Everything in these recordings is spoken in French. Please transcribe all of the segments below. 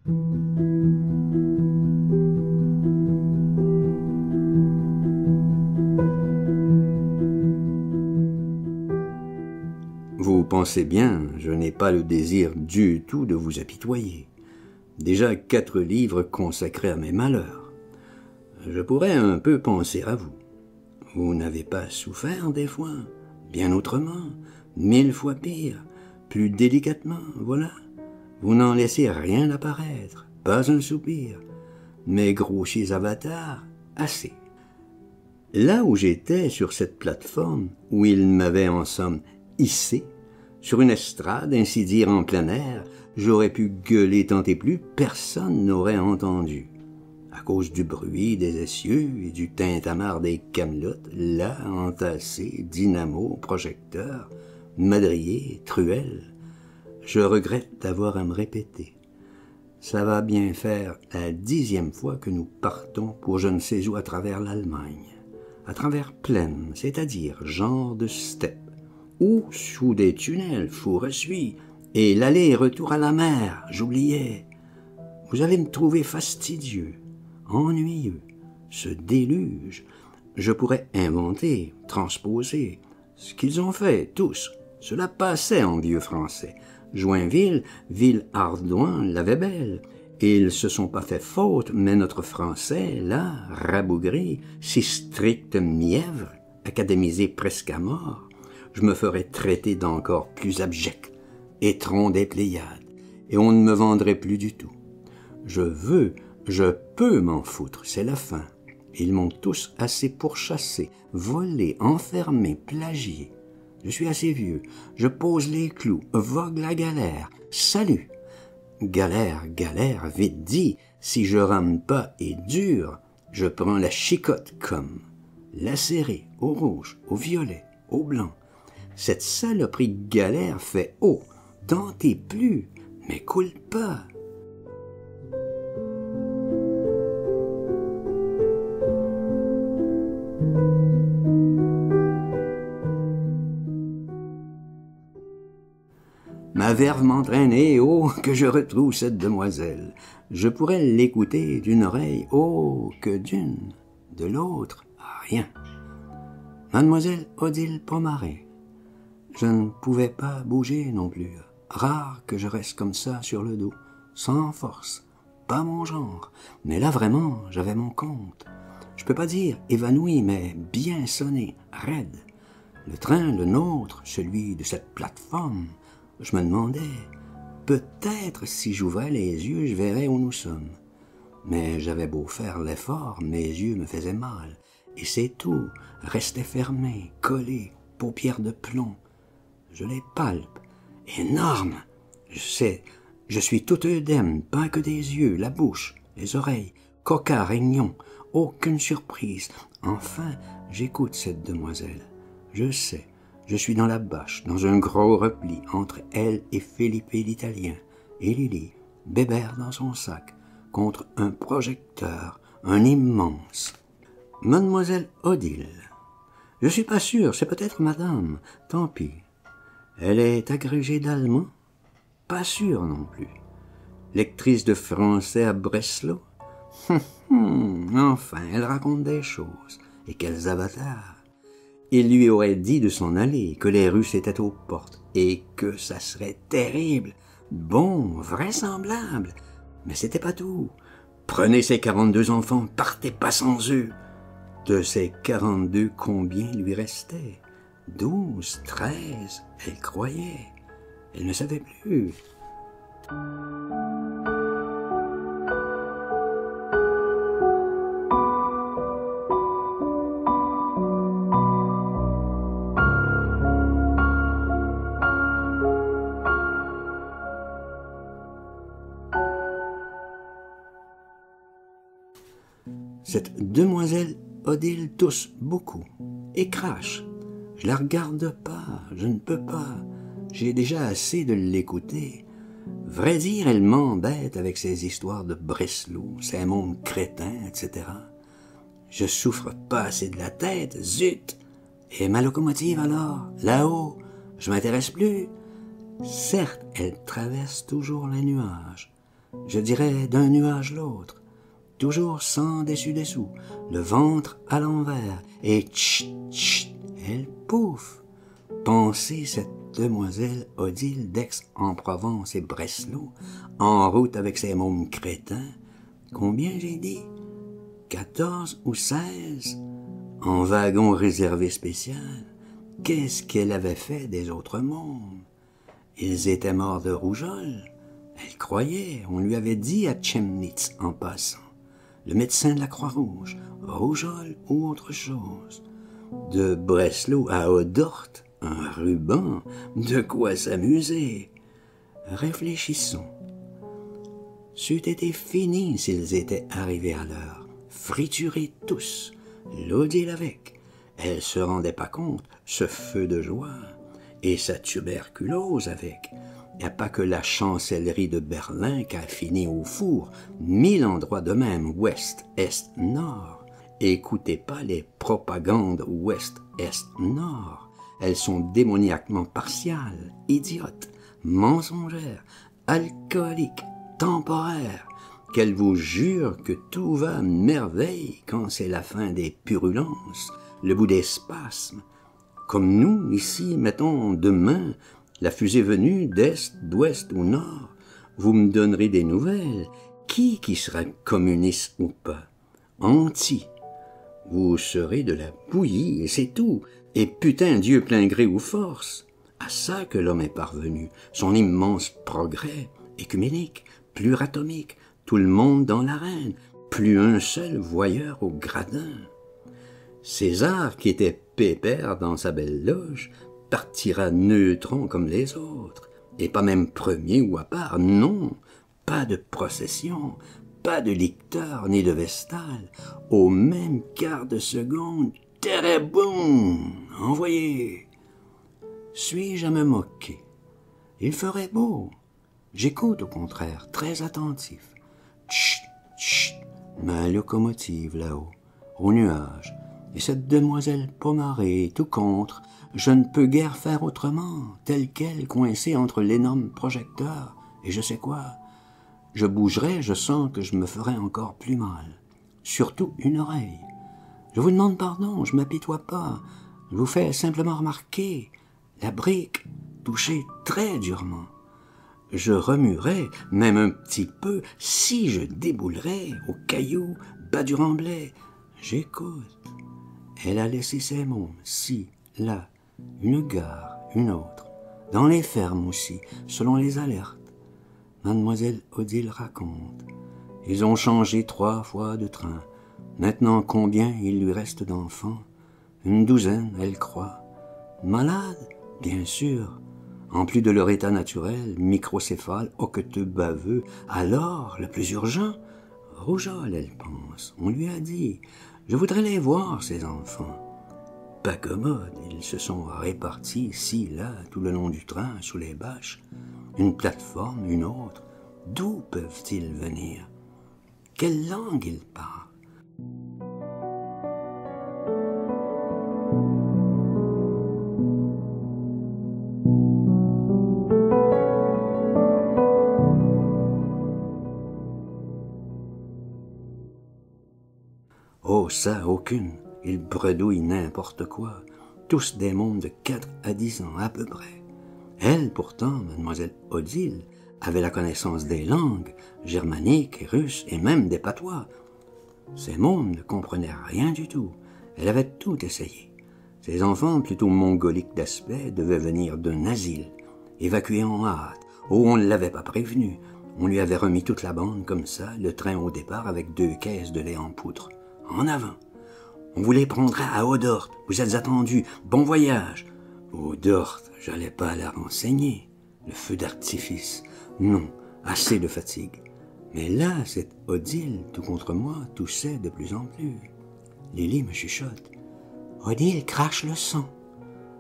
Vous pensez bien, je n'ai pas le désir du tout de vous apitoyer. Déjà 4 livres consacrés à mes malheurs. Je pourrais un peu penser à vous. Vous n'avez pas souffert des fois, bien autrement, 1000 fois pire, plus délicatement, voilà. Vous n'en laissez rien apparaître, pas un soupir. Mes grossiers avatars, assez. Là où j'étais, sur cette plateforme, où ils m'avaient en somme hissé, sur une estrade, ainsi dire en plein air, j'aurais pu gueuler tant et plus, personne n'aurait entendu. À cause du bruit des essieux et du tintamarre des camelotes, là, entassés, dynamo, projecteurs, madriers, truelles, je regrette d'avoir à me répéter. Ça va bien faire la 10e fois que nous partons pour je ne sais où à travers l'Allemagne, à travers plaine, c'est-à-dire genre de steppe, ou sous des tunnels, fourre-suie, et l'aller et retour à la mer, j'oubliais. Vous allez me trouver fastidieux, ennuyeux, ce déluge. Je pourrais inventer, transposer, ce qu'ils ont fait, tous. Cela passait en vieux français. Joinville, ville Ardouin, l'avait belle. Et ils se sont pas fait faute, mais notre français, là, rabougri, si strict mièvre, académisé presque à mort, je me ferais traiter d'encore plus abject, étron des Pléiades, et on ne me vendrait plus du tout. Je peux m'en foutre, c'est la fin. Ils m'ont tous assez pourchassé, volé, enfermé, plagié. Je suis assez vieux, je pose les clous, vogue la galère, salut. Galère, galère, vite dit, si je rame pas et dur, je prends la chicotte comme lacéré, au rouge, au violet, au blanc. Cette saloperie galère fait haut, tentez plus, mais coule pas. Ma verve m'entraînait, oh, que je retrouve cette demoiselle. Je pourrais l'écouter d'une oreille, oh, que d'une, de l'autre, rien. Mademoiselle Odile Pomaré. Je ne pouvais pas bouger non plus. Rare que je reste comme ça sur le dos, sans force. Pas mon genre. Mais là vraiment, j'avais mon compte. Je peux pas dire évanoui, mais bien sonné, raide. Le train, le nôtre, celui de cette plateforme, je me demandais, peut-être si j'ouvrais les yeux, je verrais où nous sommes. Mais j'avais beau faire l'effort, mes yeux me faisaient mal. Et c'est tout, restaient fermés, collés, paupières de plomb. Je les palpe, énormes. Je sais, je suis tout œdème, pas que des yeux, la bouche, les oreilles, coquard, régnons, aucune surprise. Enfin, j'écoute cette demoiselle. Je sais. Je suis dans la bâche, dans un gros repli, entre elle et Philippe l'Italien, et Lily, bébère dans son sac, contre un projecteur, un immense. Mademoiselle Odile. Je suis pas sûr, c'est peut-être madame, tant pis. Elle est agrégée d'allemand? Pas sûr non plus. Lectrice de français à Breslau? Enfin, elle raconte des choses, et quels avatars! Il lui aurait dit de s'en aller, que les Russes étaient aux portes, et que ça serait terrible, bon, vraisemblable. Mais c'était pas tout. Prenez ces 42 enfants, partez pas sans eux. De ces 42, combien lui restait? 12, 13, elle croyait. Elle ne savait plus. Cette demoiselle Odile tousse beaucoup et crache. Je la regarde pas, je ne peux pas. J'ai déjà assez de l'écouter. Vrai dire, elle m'embête avec ses histoires de Breslau, ses mondes crétins, etc. Je souffre pas assez de la tête, zut. Et ma locomotive alors, là-haut, je m'intéresse plus. Certes, elle traverse toujours les nuages. je dirais d'un nuage l'autre, toujours sans dessus-dessous, le ventre à l'envers, et tchit, tchit, elle pouffe. Pensez cette demoiselle Odile d'Aix-en-Provence et Breslau, en route avec ses mômes crétins. Combien j'ai dit? 14 ou 16? En wagon réservé spécial. Qu'est-ce qu'elle avait fait des autres mômes? Ils étaient morts de rougeole. Elle croyait, on lui avait dit à Chemnitz en passant. Le médecin de la Croix-Rouge, rougeole ou autre chose. De Breslau à Odort, un ruban, de quoi s'amuser. Réfléchissons. C'eût été fini s'ils étaient arrivés à l'heure, friturés tous, l'Odile avec. Elle se rendait pas compte, ce feu de joie, et sa tuberculose avec. Y a pas que la chancellerie de Berlin qui a fini au four, 1000 endroits de même, ouest, est, nord. Écoutez pas les propagandes ouest, est, nord. Elles sont démoniaquement partiales, idiotes, mensongères, alcooliques, temporaires, qu'elles vous jurent que tout va à merveille quand c'est la fin des purulences, le bout des spasmes. Comme nous, ici, mettons demain, la fusée venue d'est, d'ouest ou nord, vous me donnerez des nouvelles. Qui sera communiste ou pas? Anti. Vous serez de la bouillie, et c'est tout. Et putain, Dieu plein gré ou force. À ça que l'homme est parvenu, son immense progrès, écuménique, pluratomique, tout le monde dans l'arène, plus un seul voyeur au gradin. César, qui était pépère dans sa belle loge, partira neutron comme les autres, et pas même premier ou à part, non, pas de procession, pas de licteur ni de vestale, au même quart de seconde, terre-boum, envoyé. Suis-je à me moquer? Il ferait beau. J'écoute au contraire, très attentif. Chut, chut, ma locomotive là-haut, au nuage, et cette demoiselle Pomaré, tout contre, je ne peux guère faire autrement, telle qu'elle, coincée entre l'énorme projecteur, et je sais quoi. Je bougerai, je sens que je me ferai encore plus mal. Surtout une oreille. Je vous demande pardon, je m'apitoie pas. Je vous fais simplement remarquer la brique touchée très durement. Je remuerais, même un petit peu, si je déboulerais au caillou bas du remblai. J'écoute. Elle a laissé ses mômes, ci, là, une gare, une autre, dans les fermes aussi, selon les alertes. Mademoiselle Odile raconte. Ils ont changé 3 fois de train. Maintenant, combien il lui reste d'enfants? Une douzaine, elle croit. Malades? Bien sûr. En plus de leur état naturel, microcéphale, hoqueteux, baveux, alors, le plus urgent, rougeole, elle pense. On lui a dit, je voudrais les voir, ces enfants. Pas commodes, ils se sont répartis ici, là, tout le long du train, sous les bâches. Une plateforme, une autre. D'où peuvent-ils venir? Quelle langue ils parlent? Oh, ça, aucune. Ils bredouillent n'importe quoi. Tous des mômes de 4 à 10 ans, à peu près. Elle, pourtant, mademoiselle Odile, avait la connaissance des langues, germaniques et russes, et même des patois. Ces mômes ne comprenaient rien du tout. Elle avait tout essayé. Ces enfants, plutôt mongoliques d'aspect, devaient venir d'un asile, évacués en hâte. Oh, on ne l'avait pas prévenu. On lui avait remis toute la bande comme ça, le train au départ avec 2 caisses de lait en poudre. En avant. On vous les prendra à Odort. Vous êtes attendus. Bon voyage. Odort, j'allais pas la renseigner. Le feu d'artifice. Non, assez de fatigue. Mais là, cette Odile, tout contre moi, toussait de plus en plus. Lily me chuchote. Odile crache le sang.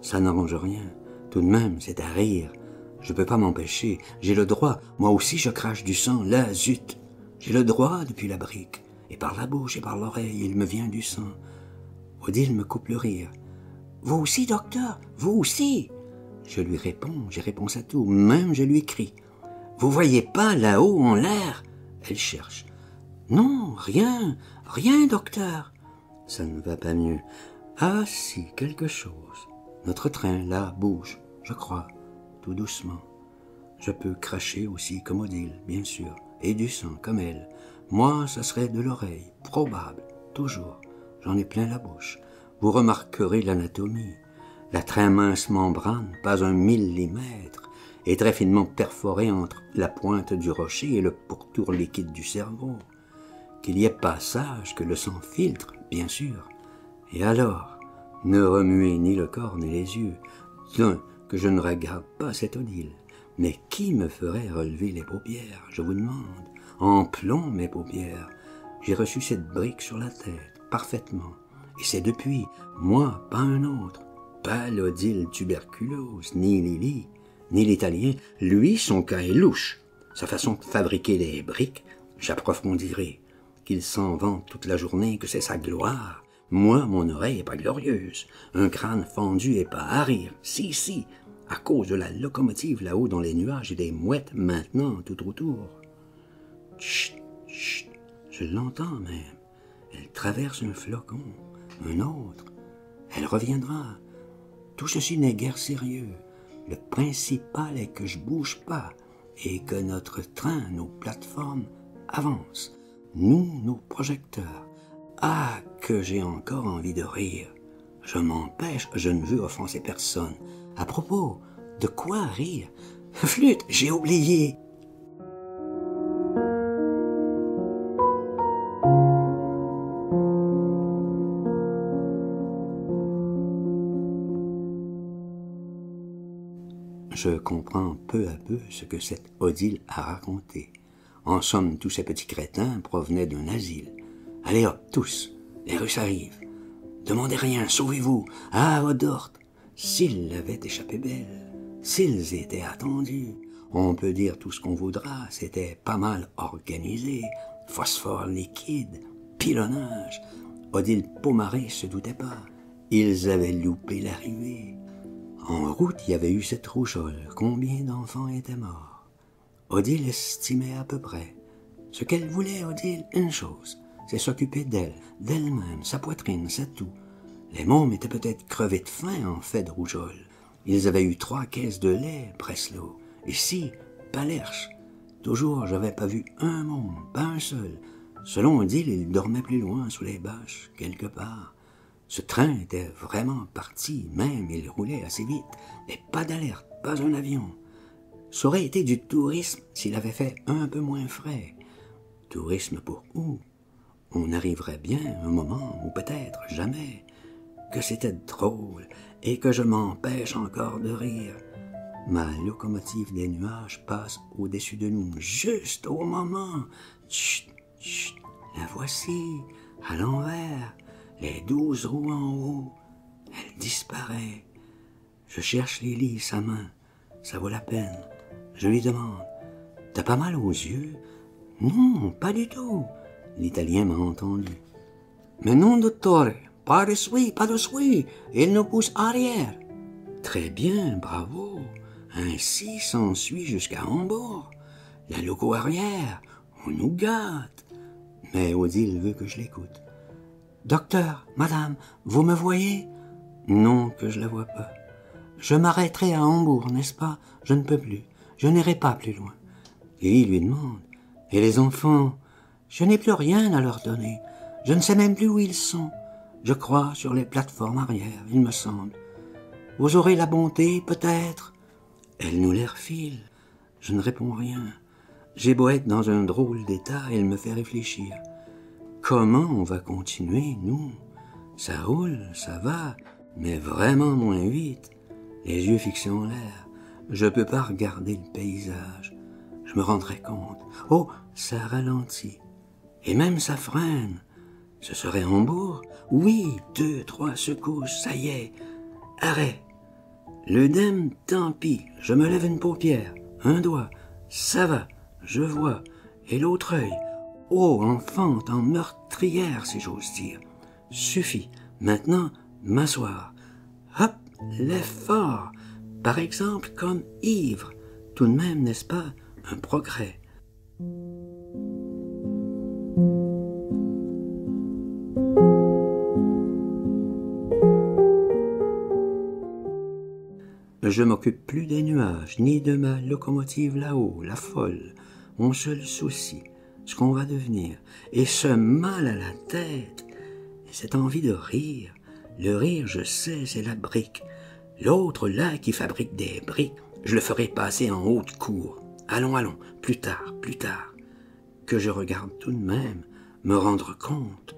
Ça n'arrange rien. Tout de même, c'est à rire. Je peux pas m'empêcher. J'ai le droit. Moi aussi, je crache du sang. Là, zut. J'ai le droit depuis la brique. Et par la bouche et par l'oreille, il me vient du sang. Odile me coupe le rire. Vous aussi, docteur, vous aussi. Je lui réponds, j'ai réponse à tout, même je lui crie. Vous voyez pas là-haut en l'air? Elle cherche. Non, rien, rien, docteur. Ça ne va pas mieux. Ah si, quelque chose. Notre train, là, bouge, je crois, tout doucement. Je peux cracher aussi comme Odile, bien sûr, et du sang, comme elle. Moi, ça serait de l'oreille, probable, toujours. J'en ai plein la bouche. Vous remarquerez l'anatomie. La très mince membrane, pas 1 millimètre, est très finement perforée entre la pointe du rocher et le pourtour liquide du cerveau. Qu'il y ait passage, que le sang filtre, bien sûr. Et alors, ne remuez ni le corps ni les yeux. Tiens, que je ne regarde pas cette Odile. Mais qui me ferait relever les paupières, je vous demande? En plomb, mes paupières. J'ai reçu cette brique sur la tête, parfaitement. Et c'est depuis, moi, pas un autre. Pas l'Odile tuberculose, ni Lily, ni l'Italien. Lui, son cas est louche. Sa façon de fabriquer les briques, j'approfondirai. Qu'il s'en vante toute la journée, que c'est sa gloire. Moi, mon oreille est pas glorieuse. Un crâne fendu et pas à rire. Si, si, à cause de la locomotive là-haut dans les nuages et des mouettes maintenant tout autour. Chut, chut, je l'entends même. Elle traverse un flocon, un autre. Elle reviendra. Tout ceci n'est guère sérieux. Le principal est que je bouge pas et que notre train, nos plateformes avancent. Nous, nos projecteurs. Ah, que j'ai encore envie de rire. Je m'empêche, je ne veux offenser personne. À propos, de quoi rire? Flûte, j'ai oublié. Je comprends peu à peu ce que cette Odile a raconté. En somme, tous ces petits crétins provenaient d'un asile. Allez hop, tous, les Russes arrivent. Demandez rien, sauvez-vous. Ah, Odorte, s'ils l'avaient échappé belle, s'ils étaient attendus, on peut dire tout ce qu'on voudra, c'était pas mal organisé. Phosphore liquide, pilonnage. Odile Pomaré se doutait pas. Ils avaient loupé l'arrivée. En route, il y avait eu cette rougeole. Combien d'enfants étaient morts? Odile estimait à peu près. Ce qu'elle voulait, Odile, une chose, c'est s'occuper d'elle, d'elle-même, sa poitrine, c'est tout. Les mômes étaient peut-être crevés de faim en fait de rougeole. Ils avaient eu 3 caisses de lait, Breslau. Ici, Palerche. Toujours, j'avais pas vu un môme, pas un seul. Selon Odile, il dormait plus loin, sous les bâches, quelque part. Ce train était vraiment parti, même il roulait assez vite, mais pas d'alerte, pas un avion. Ça aurait été du tourisme s'il avait fait un peu moins frais. Tourisme pour où? On arriverait bien un moment, ou peut-être jamais, que c'était drôle et que je m'empêche encore de rire. Ma locomotive des nuages passe au-dessus de nous, juste au moment. Chut, chut, la voici, à l'envers. Les 12 roues en haut, elle disparaît. Je cherche Lily, sa main, ça vaut la peine. Je lui demande, t'as pas mal aux yeux? Non, pas du tout. L'Italien m'a entendu. Mais non, dottore, pas de suie, il nous pousse arrière. Très bien, bravo. Ainsi s'ensuit jusqu'à Hambourg. La loco arrière, on nous gâte. Mais Odile veut que je l'écoute. Docteur, madame, vous me voyez? Non, que je la vois pas. Je m'arrêterai à Hambourg, n'est-ce pas? Je ne peux plus. Je n'irai pas plus loin. Et il lui demande. Et les enfants? Je n'ai plus rien à leur donner. Je ne sais même plus où ils sont. Je crois sur les plateformes arrière, il me semble. Vous aurez la bonté, peut-être? Elle nous les refile. Je ne réponds rien. J'ai beau être dans un drôle d'état, elle me fait réfléchir. Comment on va continuer, nous? Ça roule, ça va, mais vraiment moins vite. Les yeux fixés en l'air. Je peux pas regarder le paysage. Je me rendrai compte. Oh, ça ralentit. Et même ça freine. Ce serait Hambourg? Oui, 2, 3 secousses, ça y est. Arrêt. L'œdème, tant pis. Je me lève une paupière, un doigt. Ça va, je vois. Et l'autre œil. Oh, enfante, en meurtrière, si j'ose dire. Suffit. Maintenant, m'asseoir. Hop, l'effort. Par exemple, comme ivre. Tout de même, n'est-ce pas, un progrès. Je m'occupe plus des nuages, ni de ma locomotive là-haut, la folle. Mon seul souci, ce qu'on va devenir, et ce mal à la tête, et cette envie de rire. Le rire, je sais, c'est la brique. L'autre là qui fabrique des briques, je le ferai passer en haute cour. Allons, allons, plus tard, que je regarde tout de même, me rendre compte